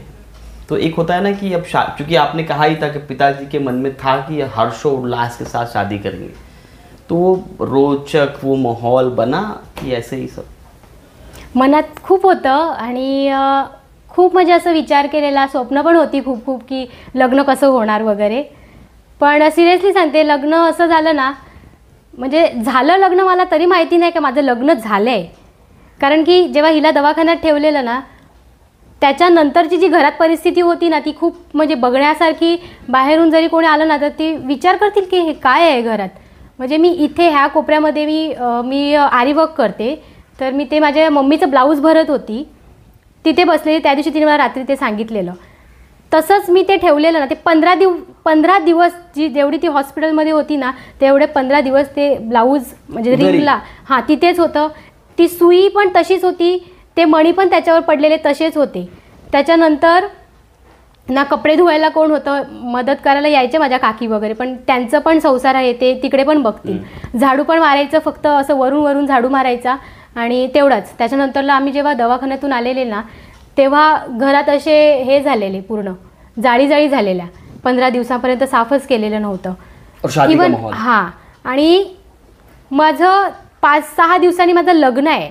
तो एक होता है ना कि अब चूंकि आपने कहा ही था कि पिताजी के मन में था कि हर्षोल्लास के साथ शादी करेंगे, तो वो रोचक वो माहौल बना कि ऐसे ही सब? मनात खूप होतं आणि खूप म्हणजे असं विचार केलेला, स्वप्न पण होती खूप खूप की लग्न कसं होणार वगैरे. पण सिरियसली सांगते, लग्न असं झालं ना, म्हणजे झालं लग्न, मला तरी माहिती नाही का माझं लग्न झालं आहे. कारण की जेव्हा हिला दवाखान्यात ठेवलेलं ना त्याच्यानंतरची जी घरात परिस्थिती होती ना ती खूप म्हणजे बघण्यासारखी. बाहेरून जरी कोणी आलं ना तर ती विचार करतील की हे काय आहे घरात. म्हणजे मी इथे ह्या कोपऱ्यामध्ये मी आरी वर्क करते, तर मी ते माझ्या मम्मीचं ब्लाऊज भरत होती, तिथे बसलेली. त्या दिवशी तिने मला रात्री ते सांगितलेलं. तसंच मी ते ठेवलेलं ना, ते 15 दिवस जेवढी ती हॉस्पिटलमध्ये होती ना तेवढे 15 दिवस ते ब्लाऊज म्हणजे रिंगला तिथेच होतं. ती सुई पण तशीच होती, ते मणी पण त्याच्यावर पडलेले तसेच होते. त्याच्यानंतर ना कपडे धुवायला कोण होतं, मदत करायला यायचे माझ्या काकी वगैरे, पण त्यांचं पण संसार आहे ते तिकडे पण बघतील. झाडू पण मारायचं, फक्त असं वरून वरून झाडू मारायचा आणि तेवढंच. त्याच्यानंतरला आम्ही जेव्हा दवाखान्यातून आलेले ना तेव्हा घरात असे हे झालेले, पूर्ण जाळी झालेल्या. 15 दिवसांपर्यंत साफच केलेलं नव्हतं इवन. आणि माझं 5-6 दिवसांनी माझं लग्न आहे.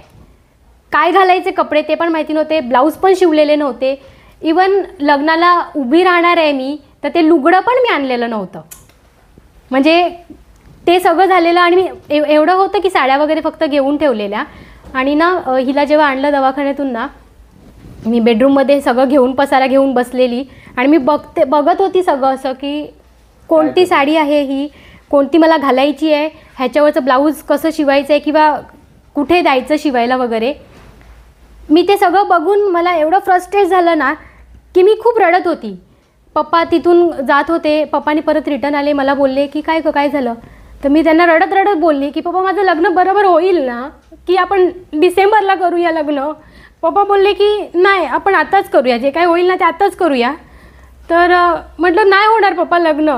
काय घालायचे कपडे ते पण माहिती नव्हते, ब्लाऊज पण शिवलेले नव्हते. इवन लग्नाला उभी राहणार आहे मी तर ते लुगडं पण मी आणलेलं नव्हतं. म्हणजे ते सगळं झालेलं आणि मी एवढं होतं की साड्या वगैरे फक्त घेऊन ठेवलेल्या. आणि ना हिला जेव्हा आणलं दवाखान्यातून ना, मी बेडरूममध्ये सगळं घेऊन पसारा घेऊन बसलेली आणि मी बघत होती सगळं असं की कोणती साडी आहे ही, कोणती मला घालायची आहे, ह्याच्यावरचं ब्लाऊज कसं शिवायचं आहे किंवा कुठे द्यायचं शिवायला वगैरे. मी ते सगळं बघून मला एवढं फ्रस्ट्रेट झालं ना की मी खूप रडत होती. पप्पा तिथून जात होते, पप्पानी परत रिटर्न आले, मला बोलले की काय झालं. तर मी त्यांना रडत रडत बोलली की पप्पा माझं लग्न बरोबर होईल ना, की आपण डिसेंबरला करूया लग्न. पप्पा बोलले की नाही आपण आताच करूया, जे काय होईल ना ते आताच करूया. तर म्हटलं नाही होणार पप्पा लग्न.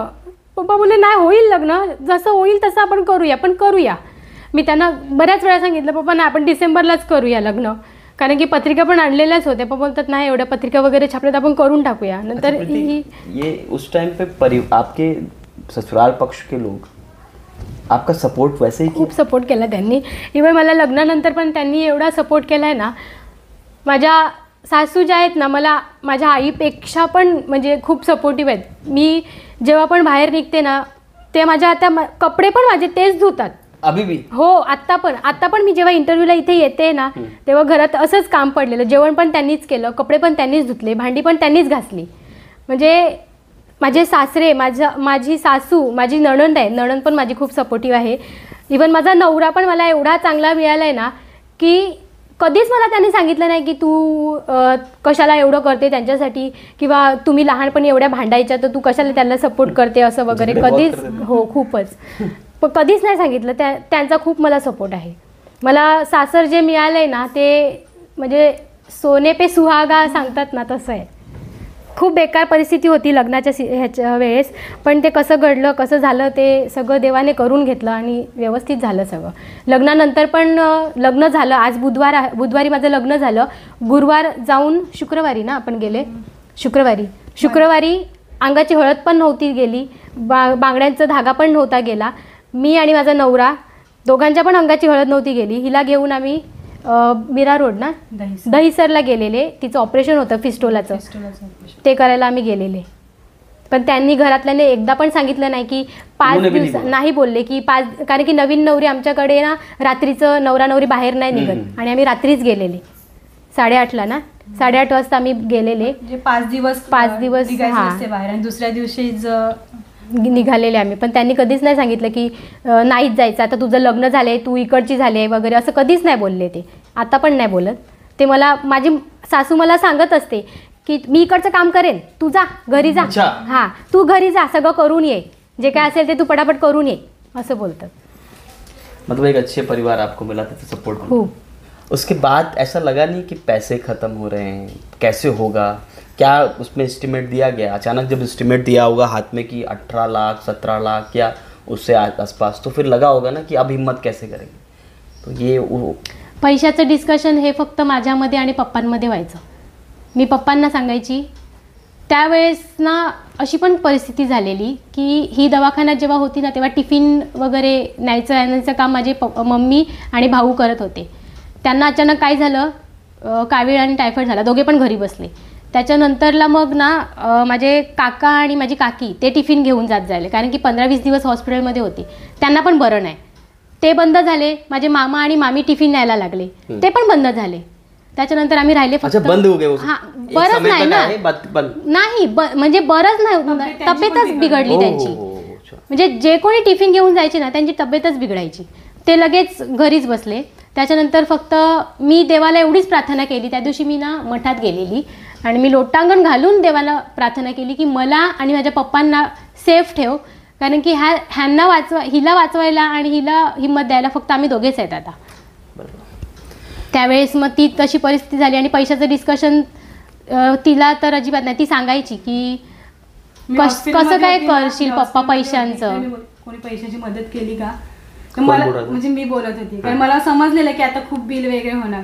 पप्पा बोलले नाही होईल लग्न, जसं होईल तसं आपण करूया, पण करूया. मी त्यांना बऱ्याच वेळा सांगितलं पप्पा नाही आपण डिसेंबरलाच करूया लग्न, कारण की पत्रिका पण आणलेल्याच होत्या. पप्पा बोलतात नाही एवढ्या पत्रिका वगैरे छापल्यात आपण करून टाकूया. नंतर ये उस टाइम पे आपके ससुराल पक्ष के लोग आपका सपोर्ट वैसे ही खूप सपोर्ट केला त्यांनी. इवन मला लग्नानंतर पण त्यांनी एवढा सपोर्ट केला आहे ना. माझ्या सासू ज्या आहेत ना मला माझ्या आईपेक्षा पण म्हणजे खूप सपोर्टिव्ह आहेत. मी जेव्हा पण बाहेर निघते ना ते माझ्या आता कपडे पण माझे तेच धुतात अभी भी. हो आता पण मी जेव्हा इंटरव्ह्यूला इथे येते ना तेव्हा घरात असंच काम पडलेलं. जेवण पण त्यांनीच केलं, कपडे पण त्यांनीच धुतले, भांडी पण त्यांनीच घासली. म्हणजे माझे सासरे, माझी सासू, माझी नणंद आहे, नणंद पण माझी खूप सपोर्टिव्ह आहे. इवन माझा नवरा पण मला एवढा चांगला मिळाला आहे ना की कधीच मला त्यांनी सांगितलं नाही की तू कशाला एवढं करते त्यांच्यासाठी, किंवा तुम्ही लहानपणी एवढ्या भांडायच्या तर तू कशाला त्यांना सपोर्ट करते असं वगैरे कधीच. हो खूपच, पण कधीच नाही सांगितलं. त्यांचा खूप मला सपोर्ट आहे. मला सासर जे मिळालं आहे ना ते म्हणजे सोने पे सुहागा सांगतात ना तसं आहे. खूप बेकार परिस्थिती होती लग्नाच्या ह्याच्या वेळेस, पण ते कसं घडलं कसं झालं ते सगळं देवाने करून घेतलं आणि व्यवस्थित झालं सगळं. लग्नानंतर पण लग्न झालं. आज बुधवारी माझं लग्न झालं. गुरुवार जाऊन शुक्रवारी ना आपण गेले, शुक्रवारी अंगाची हळद पण नव्हती गेली, बांगड्यांचा धागा पण नव्हता गेला. मी आणि माझा नवरा दोघांच्या पण अंगाची हळद नव्हती गेली. हिला घेऊन आम्ही मीरा रोड ना दहिसरला गेलेले. तिचं ऑपरेशन होतं फिस्टोलाचं, ते करायला आम्ही गेलेले. पण त्यांनी घरातल्याने एकदा पण सांगितलं नाही की 5 दिवस नाही बोलले की 5, कारण की नवीन नवरी आमच्याकडे ना रात्रीचं नवरा नवरी बाहेर नाही निघत आणि आम्ही रात्रीच गेलेले 8:30ला ना 8:30 वाजता आम्ही गेलेले. 5 दिवस बाहेर आणि दुसऱ्या दिवशीच निघालेले आम्ही. पण त्यांनी कधीच नाही सांगितलं की नाहीच जायचं, आता तुझं लग्न झालंय, तू इकडची झाली आहे वगैरे, असं कधीच नाही बोलले. ते आता पण नाही बोलत. ते मला माझी सासू मला सांगत असते की मी इकडचं काम करेन, तू जा घरी जा. हां तू घरी जा, सगळं करून ये, जे काय असेल ते तू पटापट करून ये असं बोलतात. मतलब एक अच्छे परिवार आपको मिला था, सपोर्ट. खूप. उसके बाद ऐसा लगा नहीं कि पैसे ख़त्म हो रहे हैं, कैसे होगा, क्या उसमें एस्टिमेट दिया गया? अचानक जब एस्टिमेट दिया होगा हाथ में कि 18 लाख 17 लाख या उससे आसपास, तो फिर लगा होगा ना कि अब हिम्मत कैसे करेंगे. तो ये पैशाचं डिस्कशन हे फक्त माझ्यामध्ये आणि पप्पांमध्ये व्हायचं. मी पप्पांना सांगायची. त्यावेळेस ना अशी पण परिस्थिती झालेली की ही दवाखान्यात जेव्हा होती ना तेव्हा टिफिन वगैरे न्यायचं आणायचं काम माझे मम्मी आणि भाऊ करत होते. त्यांना अचानक काय झालं, कावीळ आणि टायफॉईड झाला, दोघे पण घरी बसले. त्याच्यानंतरला मग ना माझे काका आणि माझी काकी ते टिफिन घेऊन जात जायले, कारण की 15-20 दिवस हॉस्पिटलमध्ये होते, त्यांना पण बरं नाही. ते बंद झाले. माझे मामा आणि मामी टिफिन न्यायला लागले, ते पण बंद झाले. त्याच्यानंतर आम्ही राहिले फक्त. बंद हो गए. हां बरंच नाही ना, नाही म्हणजे बरंच नाही, तब्येतच बिघडली त्यांची. म्हणजे जे कोणी टिफिन घेऊन जायचे ना त्यांची तब्येतच बिघडायची. ते लगेच घरीच बसले. त्याच्यानंतर फक्त मी देवाला एवढीच प्रार्थना केली. त्या दिवशी मी ना मठात गेलेली आणि मी लोटांगण घालून देवाला प्रार्थना केली की मला आणि माझ्या पप्पांना सेफ ठेव, कारण की हिला वाचवायला आणि हिला हिंमत द्यायला फक्त आम्ही दोघेच आहेत आता. त्यावेळेस मग ती तशी परिस्थिती झाली आणि पैशाचं डिस्कशन तिला तर अजिबात नाही. ती सांगायची की कसं काय करशील पप्पा पैशांचं, कोणी पैशाची मदत केली का, तर मला म्हणजे मी बोलत होती कारण मला समजलेलं की आता खूप बिल वगैरे होणार.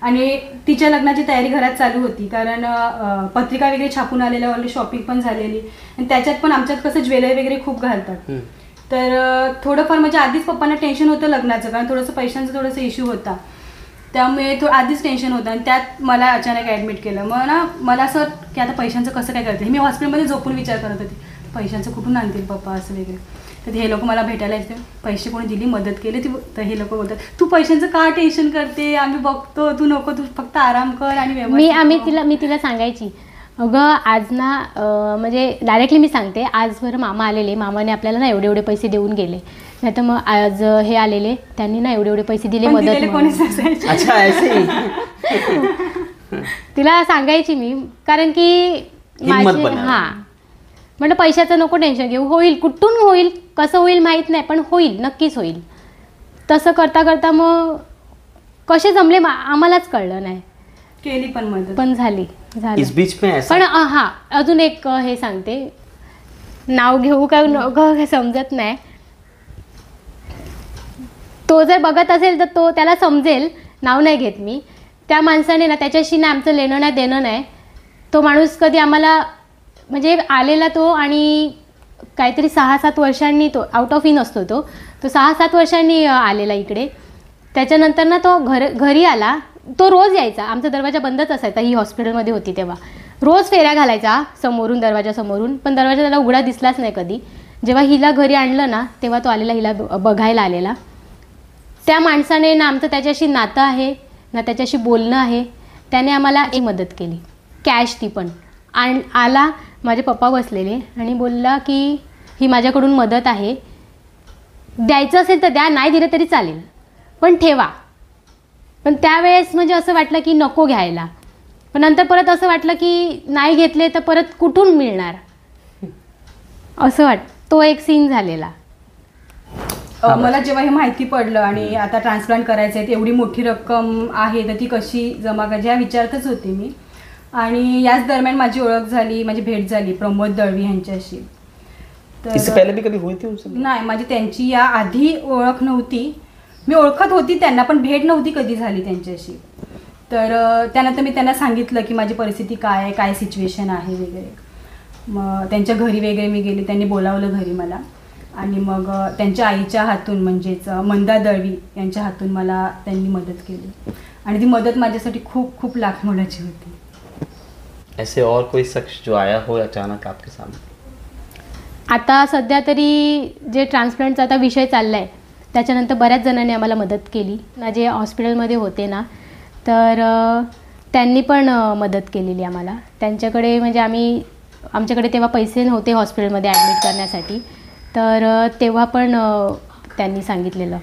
आणि तिच्या लग्नाची तयारी घरात चालू होती, कारण पत्रिका वगैरे छापून आलेल्या, ऑलरेडी शॉपिंग पण झालेली. आणि त्याच्यात पण आमच्यात कसं ज्वेलरी वगैरे खूप घालतात, तर थोडंफार म्हणजे आधीच पप्पांना टेन्शन होतं लग्नाचं, कारण थोडंसं पैशांचा थोडासा इश्यू होता. त्यामुळे तो आधीच टेन्शन होतं आणि त्यात मला अचानक ॲडमिट केलं. मग ना मला असं की आता पैशांचं कसं काय करते. मी हॉस्पिटलमध्ये झोपून विचार करत होते पैशांचं कुठून आणतील पप्पा असं वगैरे. तर हे लोक मला भेटायला येते, पैसे कोणी दिली मदत केली ती. तर हे लोक बोलतात तू पैशांचं का टेन्शन करते, आम्ही बघतो, तू नको, तू फक्त आराम कर आणि मी तिला सांगायची अगं आज ना म्हणजे डायरेक्टली मी सांगते आज बरं मामा आलेले, मामाने आपल्याला ना एवढे एवढे पैसे देऊन गेले, नाही तर मग आज हे आलेले त्यांनी ना एवढे एवढे पैसे दिले मदत म्हणून. अच्छा ऐसे तिला सांगायची मी कारण की माझी हां म्हटलं पैशाचं नको टेन्शन घेऊ, होईल कुठून होईल कसं होईल माहीत नाही पण होईल, नक्कीच होईल. तसं करता करता मग कसे जमले आम्हालाच कळलं नाही, केली पण मदत पण झाली. इस बीच में ऐसा पण हां अजून एक हे सांगते, नाव घेऊ का नको समजत नाही. तो जर बघत असेल तर तो त्याला समजेल, नाव नाही घेत मी. त्या माणसाने ना त्याच्याशी ना आमचं लेणं नाही देणं नाही. तो माणूस कधी आम्हाला म्हणजे आलेला तो आणि काहीतरी 6-7 वर्षांनी तो आउट ऑफ इन असतो तो 6-7 वर्षांनी आलेला इकडे. त्याच्यानंतर ना तो घरी आला. तो रोज यायचा, आमचा दरवाजा बंदच असायचा, ही हॉस्पिटलमध्ये होती तेव्हा. रोज फेऱ्या घालायचा समोरून दरवाजासमोरून, पण दरवाजा त्याला उघडा दिसलाच नाही कधी. जेव्हा हिला घरी आणलं ना तेव्हा तो आलेला, हिला बघायला आलेला. त्या माणसाने ना आमचं त्याच्याशी नातं आहे ना त्याच्याशी बोलणं आहे. त्याने आम्हाला एक मदत केली, कॅश ती पण. आला माझे पप्पा बसलेले आणि बोलला की ही माझ्याकडून मदत आहे, द्यायचं असेल तर द्या, नाही दिलं तरी चालेल पण ठेवा. पण त्यावेळेस म्हणजे असं वाटलं की नको घ्यायला, पण नंतर परत असं वाटलं की नाही घेतले तर परत कुठून मिळणार असं तो एक सीन झालेला. मला जेव्हा हे माहिती पडलं आणि आता ट्रान्सप्लांट करायचं आहे, एवढी मोठी रक्कम आहे तर ती कशी जमा करायची या विचारतच होते मी. आणि याच दरम्यान माझी ओळख झाली, माझी भेट झाली प्रमोद दळवी यांच्याशी. इससे पहले भी कभी हुई थी उनसे? नाही, माझी त्यांची या आधी ओळख नव्हती. मी ओळखत होती त्यांना पण भेट नव्हती कधी झाली त्यांच्याशी. तर त्यानंतर मी त्यांना सांगितलं की माझी परिस्थिती काय आहे, काय सिच्युएशन आहे वगैरे. मग त्यांच्या घरी वगैरे मी गेली, त्यांनी बोलावलं घरी मला. आणि मग त्यांच्या आईच्या हातून म्हणजेच मंदा दळवी यांच्या हातून मला त्यांनी मदत केली. आणि ती मदत माझ्यासाठी खूप खूप लाख मोलाची होती. ऐसे और कोई शख्स जो आया हो अचानक आपके सामने? आता सध्या तरी जे ट्रान्सप्लांटचा आता विषय चालला आहे त्याच्यानंतर बऱ्याच जणांनी आम्हाला मदत केली ना. जे हॉस्पिटलमध्ये होते ना तर त्यांनी पण मदत केलेली आम्हाला. त्यांच्याकडे म्हणजे आमच्याकडे तेव्हा पैसे नव्हते हॉस्पिटलमध्ये ॲडमिट करण्यासाठी, तर तेव्हा पण त्यांनी सांगितलेलं.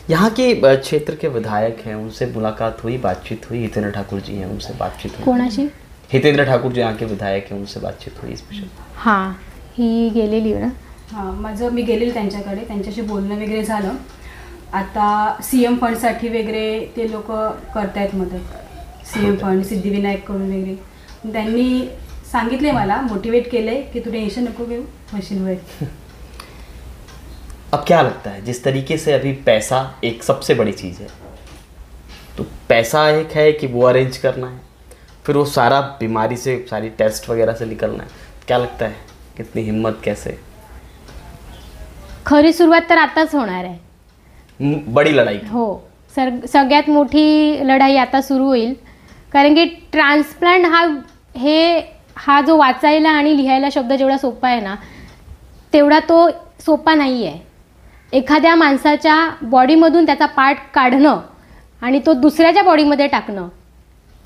यहाँ के क्षेत्र के विधायक हैं, उनसे मुलाकात हुई, बातचीत हुई? हितेंद्र ठाकुर जी हैं, उनसे बातचीत हुई? कोणाशी? हितेंद्र ठाकुर जो यहाँ के विधायक हैं उनसे बातचीत हुई स्पेशल? हां, ही गेलेली ना. हां, मी गेलेली त्यांच्याकडे, त्यांच्याशी बोलणं वगैरे झालं. आता CM फंडसाठी वगैरे ते लोक करतायत मदत, CM फंड सिद्धिविनायक करून वगैरे. त्यांनी सांगितले मला, मोटिवेट केले की तू टेन्शन नको घेऊ, मशीनवर. अब क्या लगता है जिस तरीके से अभी पैसा एक सबसे बड़ी चीज़ है, तो पैसा एक है कि वो अरेंज करना है, फिर वो सारा बीमारी से सारी टेस्ट वगैरह से निकलना है, क्या लगता है कितनी हिम्मत कैसे? खरी सुरुवात तर आताच होणार आहे, बड़ी लढाई. हो, सगळ्यात मोठी लढाई आता सुरू होईल. कारण की ट्रान्सप्लांट हा जो वाचायला आणि लिहायला शब्द जेवढा सोपा आहे ना तेवढा तो सोपा नाही आहे. एखाद्या माणसाच्या बॉडीमधून त्याचा पार्ट काढणं आणि तो दुसऱ्याच्या बॉडीमध्ये टाकणं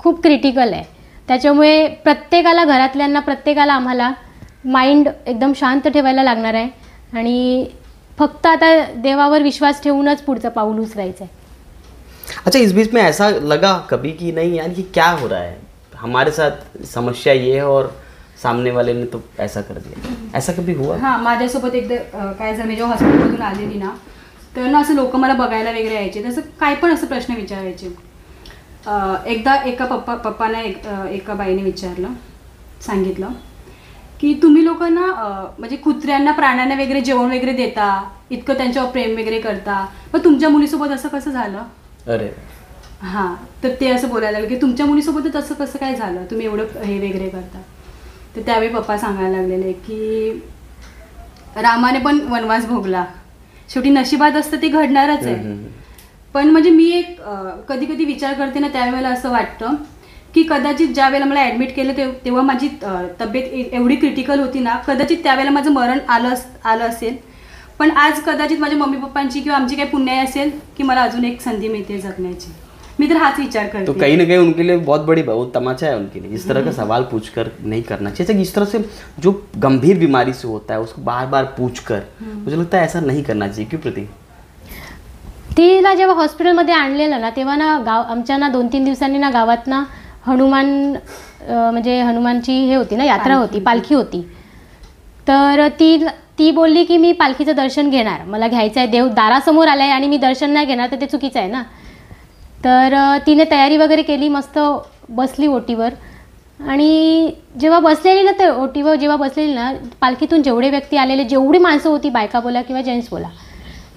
खूप क्रिटिकल आहे. त्याच्यामुळे प्रत्येकाला, घरातल्यांना, प्रत्येकाला आम्हाला माइंड एकदम शांत ठेवायला लागणार आहे आणि फक्त आता देवावर विश्वास ठेवूनच पुढचं पाऊल उचलायचं आहे. अच्छा, इस बीच में ऐसा लगा कभी कि नहीं यार ये क्या हो रहा है, हमारे साथ समस्या ये है और सामने वाले ने तो ऐसा कर दिया, ऐसा कभी हुआ? हां, माझ्यासोबत एकदा काय झालं, मी जेव्हा हॉस्पिटलमधून आलेली ना तर ना असं लोक मला बघायला वगैरे यायचे, तसं काय पण असं प्रश्न विचारायचे. एकदा एका पप्पाने एका बाईने सांगितलं की तुम्ही लोकांना म्हणजे कुत्र्यांना, प्राण्यांना वगैरे जेवण वगैरे देता, इतकं त्यांच्यावर प्रेम वगैरे करता, मग तुमच्या मुलीसोबत असं कसं झालं? अरे हां, तर ते असं बोलायला लागले की तुमच्या मुलीसोबतच असं कसं काय झालं, तुम्ही एवढं हे वगैरे करता. तर त्यावेळी पप्पा सांगायला लागलेले की रामाने पण वनवास भोगला, शेवटी नशिबात असतं ते घडणारच आहे. पण म्हणजे मी एक कधी कधी विचार करते ना, त्यावेळेला असं वाटतं की कदाचित ज्या वेळेला मला ॲडमिट केलं तेव्हा माझी तब्येत एवढी क्रिटिकल होती ना, कदाचित त्यावेळेला माझं मरण आलं असेल. पण आज कदाचित माझ्या मम्मी पप्पांची किंवा आमची काही पुण्याई असेल की मला अजून एक संधी मिळते जगण्याची. मी तर हाच विचार करते. तो कहीं ना कहीं उनके लिए बहुत बड़ी बहुत तमाचा है उनके लिए. इस तरह का सवाल पूछकर नहीं करना चाहिए. जैसे इस तरह से जो गंभीर बीमारी से होता है उसको बार बार पूछकर, मुझे लगता है ऐसा नहीं करना चाहिए. क्यों प्रतीक? तिला जेव्हा हॉस्पिटलमध्ये आणलेलं ना, तेव्हा ना आमच्या ना 2-3 दिवसांनी ना गावात ना म्हणजे हनुमानची हे होती ना, यात्रा होती, पालखी होती. तर ती बोलली की मी पालखीचं दर्शन घेणार, मला घ्यायचं आहे, देव दारासमोर आलं आहे आणि मी दर्शन नाही घेणार तर ते चुकीचं आहे ना. तर तिने तयारी वगैरे केली, मस्त बसली ओटीवर. आणि जेव्हा बसलेली ना, ते ओटीवर जेव्हा बसलेली ना, पालखीतून जेवढे व्यक्ती आलेले, जेवढी माणसं होती, बायका बोला किंवा जेंट्स बोला,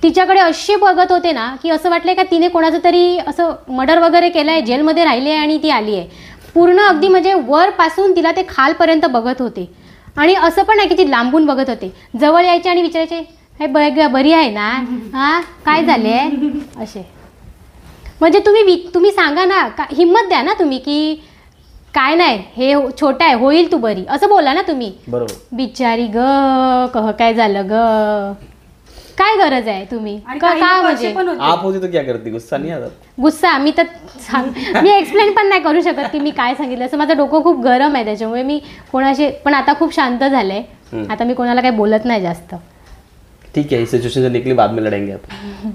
तिच्याकडे असे बघत होते ना की असं वाटलं का तिने कोणाचं तरी असं मर्डर वगैरे केलं आहे, जेलमध्ये राहिली आहे आणि ती आली आहे. पूर्ण अगदी म्हणजे वरपासून तिला ते खालपर्यंत बघत होते. आणि असं पण आहे की ती लांबून बघत होते. जवळ यायचे आणि विचारायचे, हे बरी आहे ना, हां काय झाले असे. म्हणजे तुम्ही सांगा ना, हिंमत द्या ना तुम्ही की काय नाही, हे छोटं आहे, होईल तू बरी, असं बोला ना तुम्ही. बरोबर. बिचारी ग, काय झालं ग, काय गरज आहे तुम्ही का म्हणजे आप होती तो क्या करती? गुस्सा नहीं आता? गुस्सा मी तर मी एक्सप्लेन पण नाही करू शकत की मी काय सांगितलं असं. माझं डोकं खूप गरम आहे, त्याच्यामुळे मी कोणाशी पण आता खूप शांत झालंय. आता मी कोणाला काही बोलत नाही जास्त. ठीक आहे, सिच्युएशन से निकली, बाद में लड़ेंगे आपण.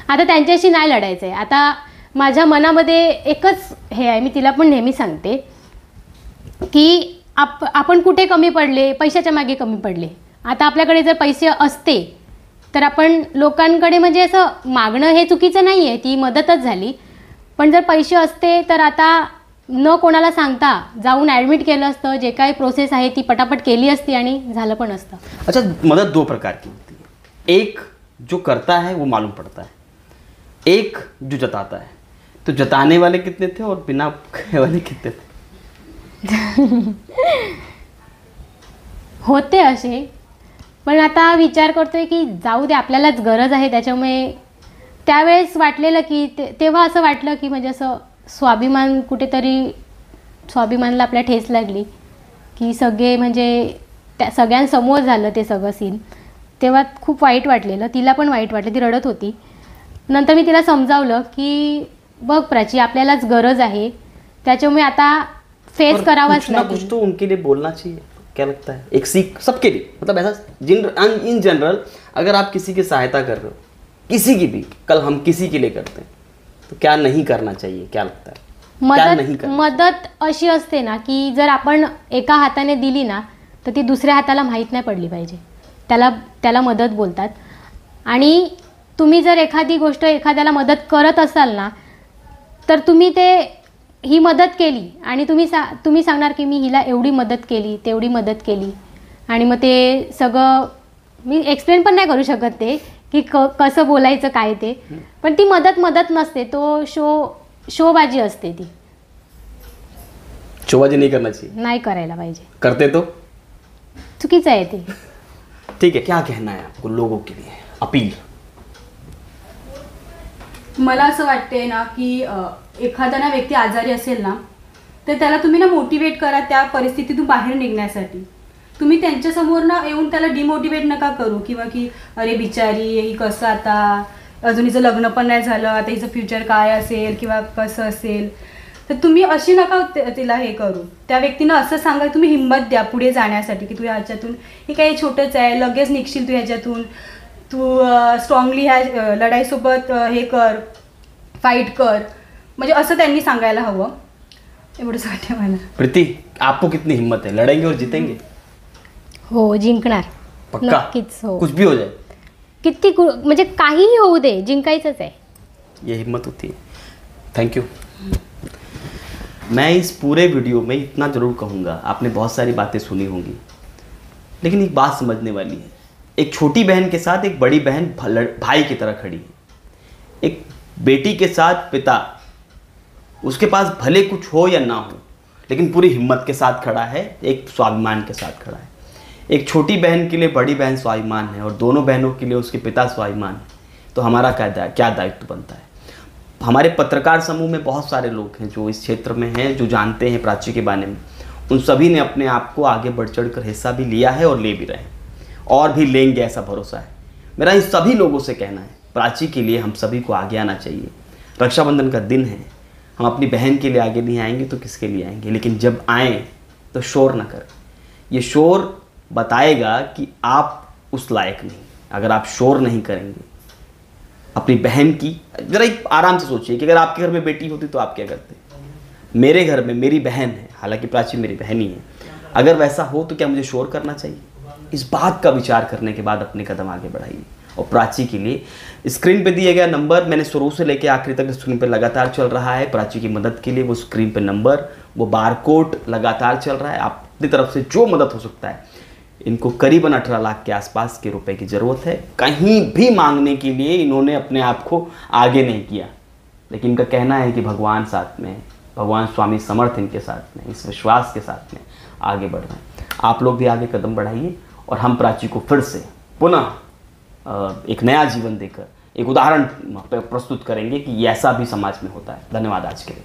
आता त्यांच्याशी नाही लढायचंय. आता माझ्या मनामध्ये एकच हे आहे, मी तिला पण नेहमी सांगते की आपण कुठे कमी पडले, पैशाच्या मागे कमी पडले. आता आपल्याकडे जर पैसे असते तर आपण लोकांकडे म्हणजे असं मागणं हे चुकीचं नाही आहे, ती मदतच झाली. पण जर पैसे असते तर आता न कोणाला सांगता जाऊन ॲडमिट केलं असतं, जे काही प्रोसेस आहे ती पटापट केली असती आणि झालं पण असतं. अच्छा, मदद दो प्रकार की होती है. एक जो करता है वो मालूम पड़ता है, एक जो जताता है. तो जताने वाले कितने थे और बिना कहे वाले कितने थे? होते असे. पण आता विचार करतोय की जाऊ दे, आपल्यालाच गरज आहे. त्याच्यामुळे त्यावेळेस वाटलेलं की तेव्हा असं वाटलं की म्हणजे असं स्वाभिमान कुठेतरी, स्वाभिमानला आपल्या ठेच लागली की सगळे म्हणजे त्या सगळ्यांसमोर झालं ते सगळं सीन. तेव्हा खूप वाईट वाटलेलं, तिला पण वाईट वाटलं, ती रडत होती. नंतर मी तिला समजावलं की बघ प्राची, आपल्यालाच गरज आहे, त्याच्यामुळे आता फेस करावाच लागेल. कुछ तो उनके लिए बोलना चाहिए. क्या लगता है? एक सीख सबके लिए, मतलब ऐसा इन जनरल अगर आप किसी की सहायता कर रहे हो, किसी की भी, कल हम किसी के लिए करते हैं, तो क्या नहीं करना चाहिए? क्या लगता है? मदत अशी असते ना की जर आपण एका हाताने दिली ना तर ती दुसऱ्या हाताला माहीत नाही पडली पाहिजे. त्याला मदत बोलतात. आणि तुम्ही जर एखादी गोष्ट एखाद्याला मदत करत असाल ना, तर तुम्ही ही मदत केली आणि तुम्ही सांगणार की मी हिला एवढी मदत केली, तेवढी मदत केली. आणि मग ते सगळं मी एक्सप्लेन पण नाही करू शकत ते की कसं बोलायचं काय ते. पण ती मदत नसते, तो शोबाजी असते. ती शोबाजी नहीं करना चाहिए, नाही करायला पाहिजे. करते तो चुकीचं आहे ते. ठीक है, क्या कहना है आपको लोगों के लिए? अपील. मला असं वाटते ना की एखादा ना व्यक्ती आजारी असेल ना, तर त्याला तुम्ही ना मोटिवेट करा त्या परिस्थितीतून बाहेर निघण्यासाठी. तुम्ही त्यांच्यासमोर ना येऊन त्याला डिमोटिवेट नका करू किंवा की अरे बिचारी ही कसं, आता अजून हिचं लग्न पण नाही झालं, आता हिचं फ्युचर काय असेल किंवा कसं असेल. तर तुम्ही अशी नका तिला हे करू. त्या व्यक्तीनं असं सांगा, तुम्ही हिंमत द्या पुढे जाण्यासाठी की तू ह्याच्यातून, हे काही छोटंच आहे, लगेच निघशील तू ह्याच्यातून, तू स्ट्रॉंगली ह्या लढाईसोबत हे कर, फाईट कर. म्हणजे असं त्यांनी सांगायला हवं. एवढंच वाटतं मला. प्रीति, आपको कितनी हिम्मत है? लड़ेंगे और जीतेंगे? हो, जिंकणार. पक्का? नक्कीच. हो, कुछ भी हो जाए, किती म्हणजे काहीही होऊ दे, जिंकायचंच आहे. ये हिम्मत होती है. Thank you. मैं इस पूरे वीडियो में इतना ज़रूर कहूँगा, आपने बहुत सारी बातें सुनी होंगी, लेकिन एक बात समझने वाली है. एक छोटी बहन के साथ एक बड़ी बहन भाई की तरह खड़ी है. एक बेटी के साथ पिता, उसके पास भले कुछ हो या ना हो, लेकिन पूरी हिम्मत के साथ खड़ा है, एक स्वाभिमान के साथ खड़ा है. एक छोटी बहन के लिए बड़ी बहन स्वाभिमान है और दोनों बहनों के लिए उसके पिता स्वाभिमान है. तो हमारा क्या दायित्व बनता है? हमारे पत्रकार समूह में बहुत सारे लोग हैं जो इस क्षेत्र में हैं, जो जानते हैं प्राची के बारे में। उन सभी ने अपने आप को आगे बढ़ चढ़ कर हिस्सा भी लिया है और ले भी रहे हैं और भी लेंगे, ऐसा भरोसा है मेरा। इन सभी लोगों से कहना है, प्राची के लिए हम सभी को आगे आना चाहिए। रक्षाबंधन का दिन है, हम अपनी बहन के लिए आगे नहीं आएंगे तो किसके लिए आएंगे, लेकिन जब आएँ तो शोर ना करें। ये शोर बताएगा कि आप उस लायक नहीं। अगर आप शोर नहीं करेंगे अपनी बहन की, जरा एक आराम से सोचिए कि अगर आपके घर में बेटी होती तो आप क्या करते। मेरे घर में मेरी बहन है, हालांकि प्राची मेरी बहन ही है, अगर वैसा हो तो क्या मुझे शोर करना चाहिए? इस बात का विचार करने के बाद अपने कदम आगे बढ़ाइए। और प्राची के लिए स्क्रीन पे दिए गया नंबर, मैंने शुरू से लेकर आखिरी तक स्क्रीन पे लगातार चल रहा है। प्राची की मदद के लिए वो स्क्रीन पे नंबर, वो बारकोड लगातार चल रहा है। आप अपनी तरफ से जो मदद हो सकता है, इनको करीबन 18 लाख के आसपास के रुपए की ज़रूरत है। कहीं भी मांगने के लिए इन्होंने अपने आप को आगे नहीं किया, लेकिन इनका कहना है कि भगवान साथ में, भगवान स्वामी समर्थ इनके साथ में, इस विश्वास के साथ में आगे बढ़ रहे हैं। आप लोग भी आगे कदम बढ़ाइए और हम प्राची को फिर से पुनः एक नया जीवन देकर एक उदाहरण प्रस्तुत करेंगे कि ऐसा भी समाज में होता है। धन्यवाद आज के लिए।